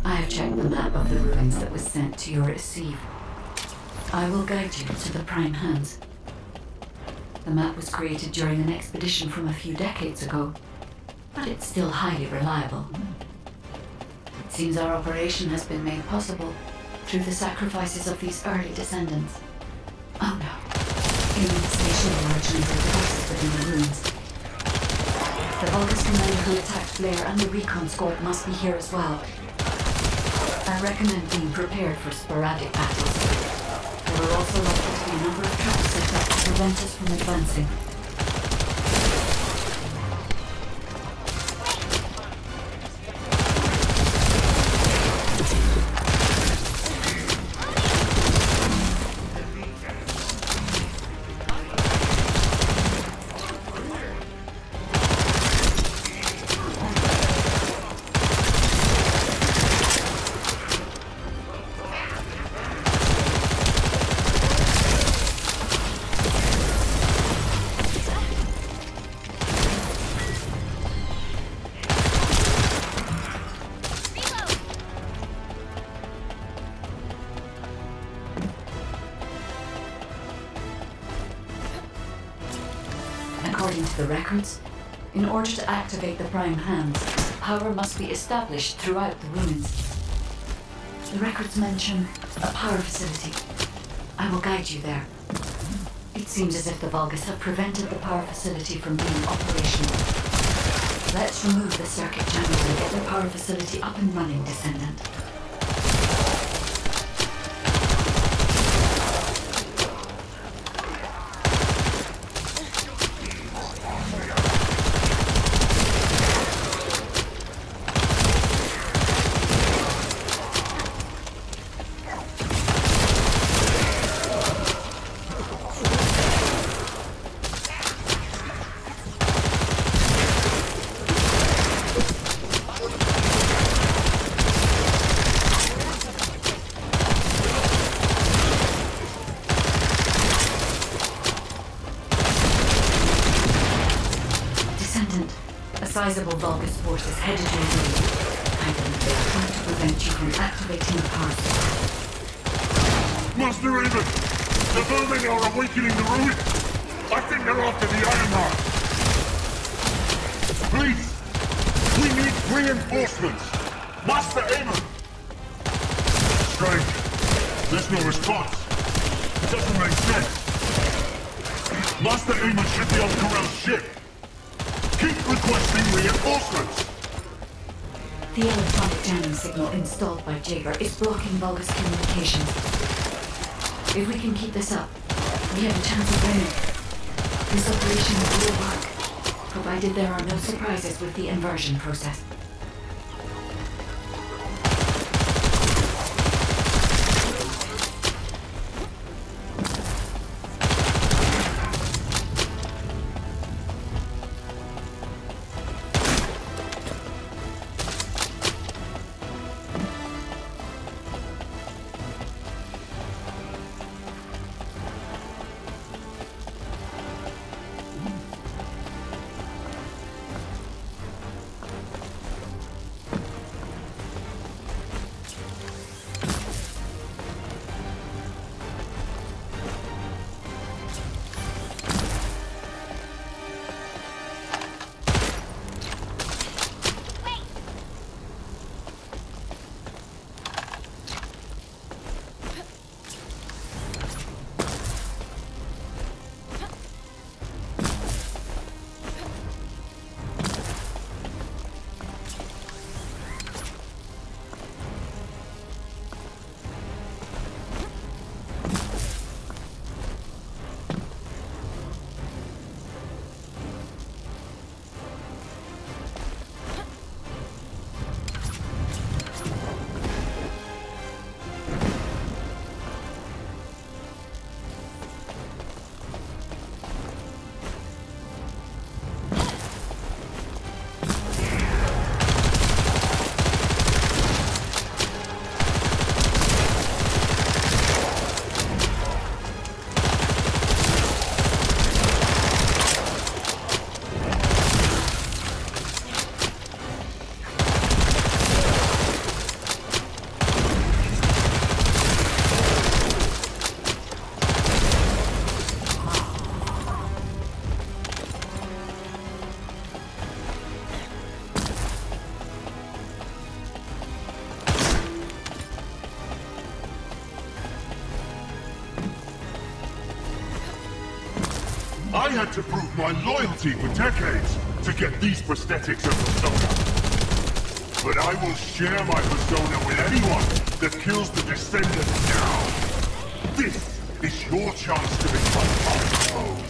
[SPEAKER 3] I have checked the map of the ruins that was sent to your receive. I will guide you to the Prime Hands. The map was created during an expedition from a few decades ago, but it's still highly reliable. It seems our operation has been made possible through the sacrifices of these early descendants. Oh no. Aliens spatial origins are devices within the ruins. The Vulgus commander who attacked Blair and the recon squad must be here as well. I recommend being prepared for sporadic battles. There are also likely to be a number of traps set up to prevent us from advancing. According to the records, in order to activate the Prime Hands, power must be established throughout the ruins. The records mention a power facility. I will guide you there. It seems as if the Vulgus have prevented the power facility from being operational. Let's remove the circuit channels and get the power facility up and running, Descendant. sizable Vulgus force is headed your way. I believe they are trying to prevent you from activating the power source.
[SPEAKER 2] Master Raven! The vermin are awakening the ruin! I think they're after the Ironheart! Please! We need reinforcements! Master Aemon! Strange. There's no response. It doesn't make sense. Master Aemon should be on Corell's ship. Keep requesting reinforcements!
[SPEAKER 3] The electronic jamming signal installed by Jaeger is blocking Vulgus communications. If we can keep this up, we have a chance of winning. This operation will work, provided there are no surprises with the inversion process.
[SPEAKER 2] I had to prove my loyalty for decades to get these prosthetics of persona. But I will share my persona with anyone that kills the descendants now. This is your chance to become my foe.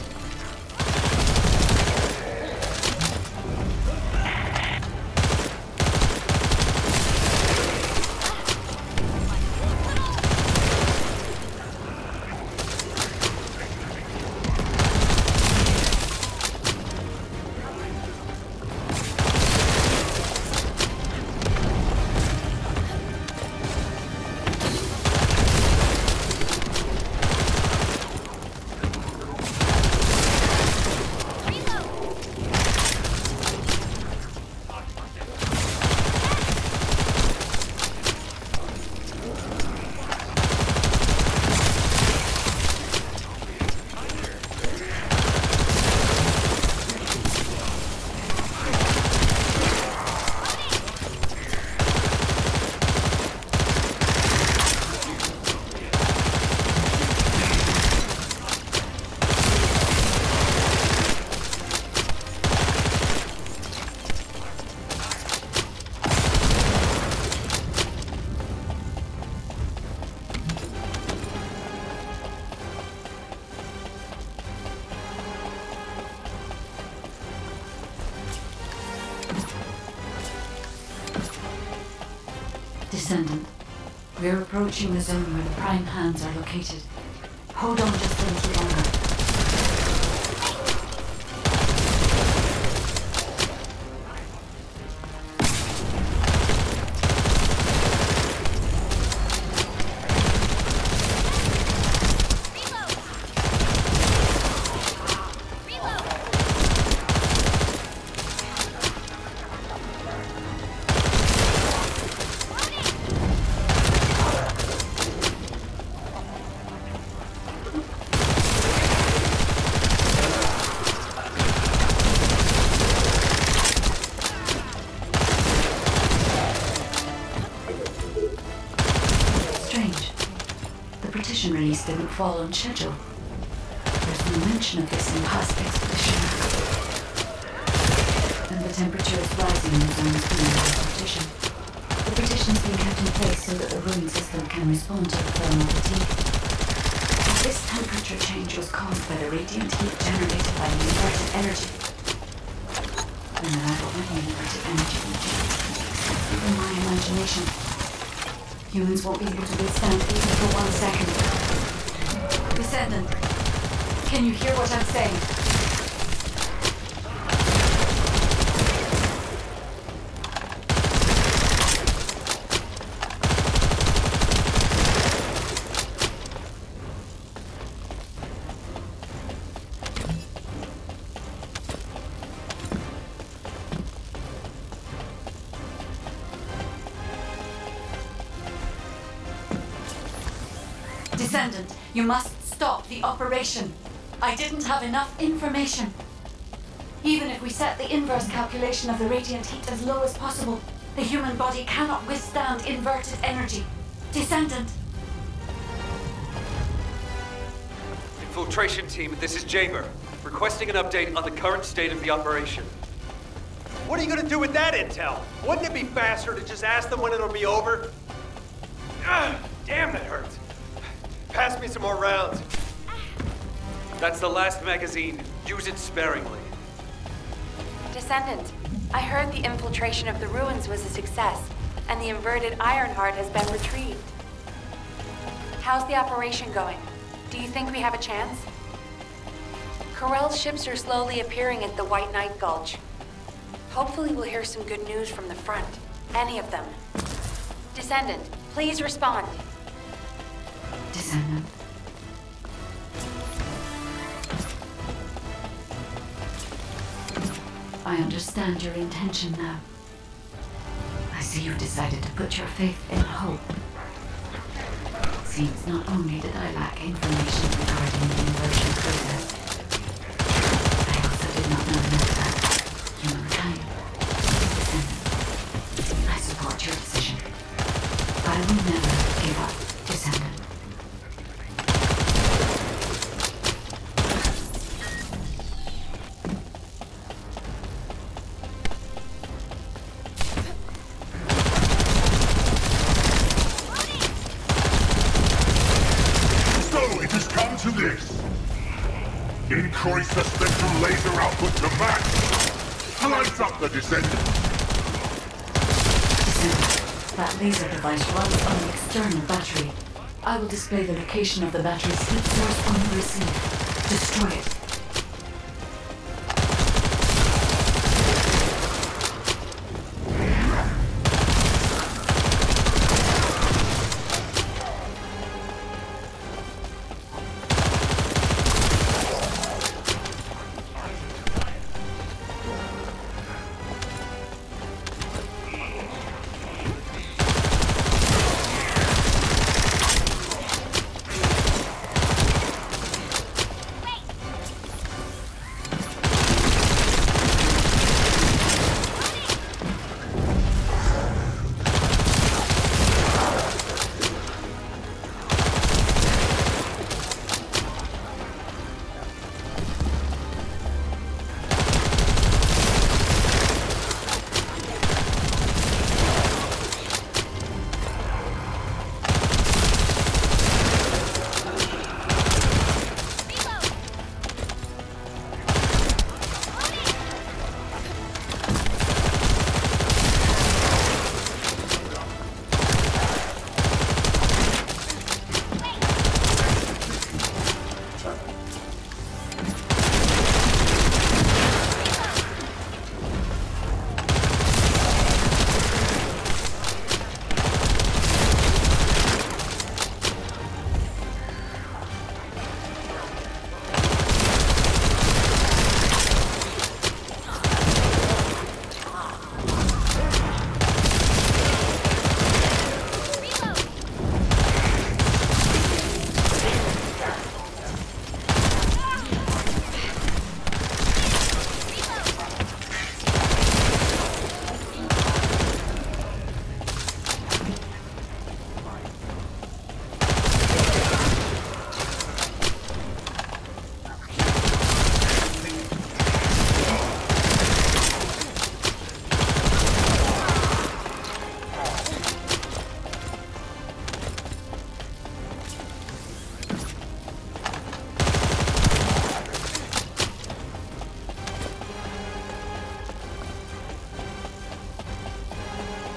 [SPEAKER 3] Descendant, we're approaching the zone where the Prime Hands are located. Hold on just a little longer. release didn't fall on schedule. There's no mention of this in past expeditions. And the temperature is rising in the zone's being partition. The partition's been kept in place so that the ruin system can respond to the thermal fatigue. This temperature change was caused by the radiant heat generated by the inverted energy. When the level of the inverted energy exceeds even my imagination, humans won't be able to withstand even for 1 second. Descendant, can you hear what I'm saying? Descendant, you must stop the operation. I didn't have enough information. Even if we set the inverse calculation of the radiant heat as low as possible, the human body cannot withstand inverted energy. Descendant.
[SPEAKER 4] Infiltration team, this is Jaber. Requesting an update on the current state of the operation.
[SPEAKER 8] What are you gonna do with that intel? Wouldn't it be faster to just ask them when it'll be over? Damn, that hurts. Pass me some more rounds.
[SPEAKER 4] That's the last magazine. Use it sparingly.
[SPEAKER 1] Descendant, I heard the infiltration of the ruins was a success, and the inverted Ironheart has been retrieved. How's the operation going? Do you think we have a chance? Corell's ships are slowly appearing at the White Knight Gulch. Hopefully we'll hear some good news from the front. Any of them. Descendant, please respond.
[SPEAKER 3] Descendant. I understand your intention now. I see you've decided to put your faith in hope. It seems not only did I lack information regarding the inversion process, I also did not know enough about humankind. Descendant, I support your decision. I will never give up, Descendant.
[SPEAKER 2] To this. Increase the spectral laser output to max. Light up the descendant.
[SPEAKER 3] Descendant, that laser device runs on an external battery. I will display the location of the battery's heat source on the receive. Destroy it.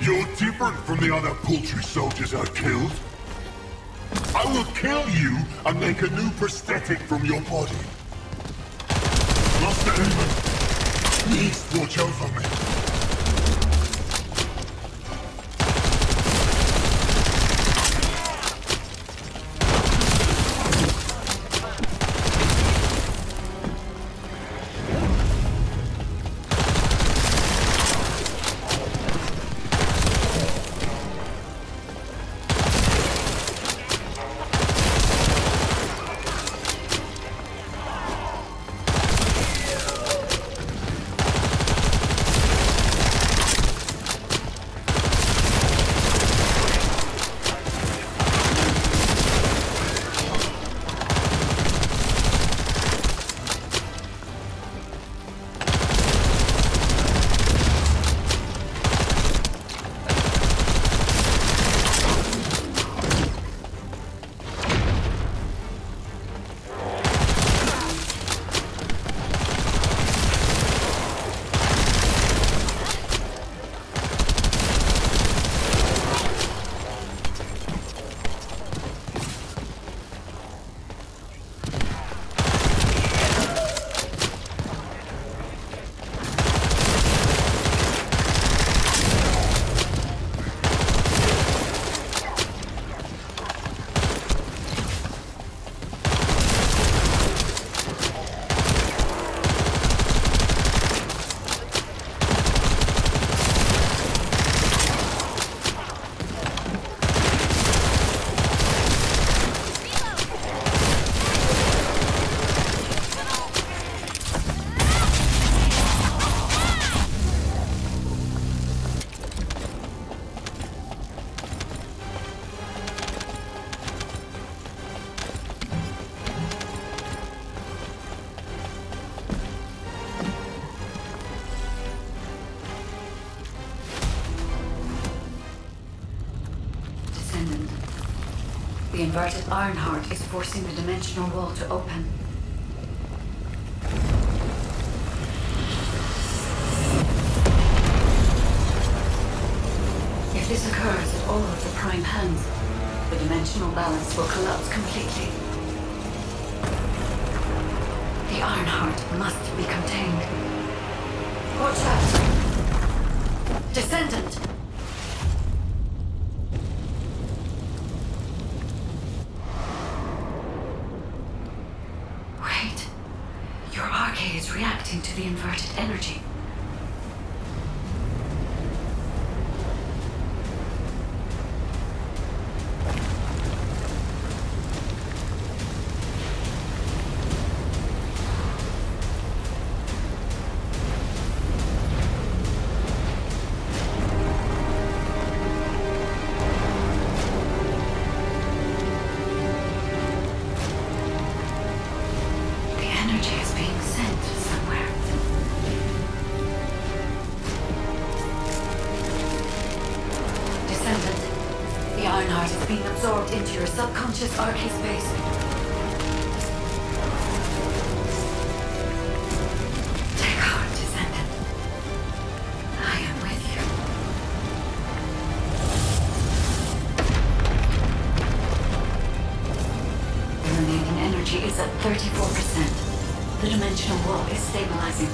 [SPEAKER 11] You're different from the other paltry soldiers I killed. I will kill you and make a new prosthetic from your body. Master Aemon, please watch over me.
[SPEAKER 3] The inverted Ironheart is forcing the dimensional wall to open. If this occurs at all of the prime hands, the dimensional balance will collapse completely. The Ironheart must be contained. Watch out! Descendant! Wait. Your arcade is reacting to the inverted energy. The Ironheart is being absorbed into your subconscious arcade space. Take heart, Descendant. I am with you. The remaining energy is at 34%. The dimensional wall is stabilizing.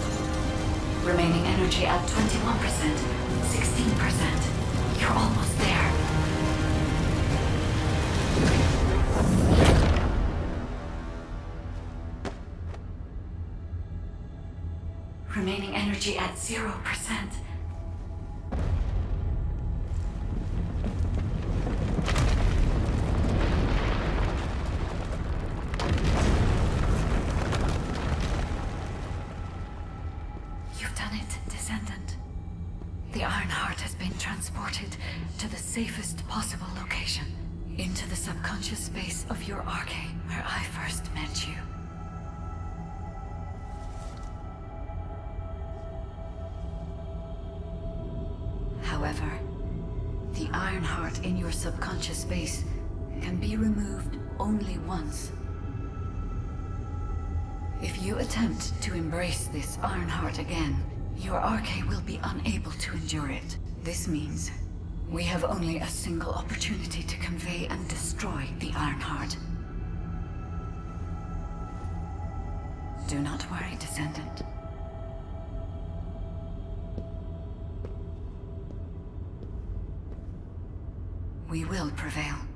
[SPEAKER 3] Remaining energy at 21%, 16%. You're almost there. Remaining energy at 0%. You've done it, Descendant. The Ironheart has been transported to the safest possible location, into the subconscious space of your arcade, where I first met you. However, the Ironheart in your subconscious space can be removed only once. If you attempt to embrace this Ironheart again, your arcade will be unable to endure it. This means We have only a single opportunity to convey and destroy the Ironheart. Do not worry, Descendant. We will prevail.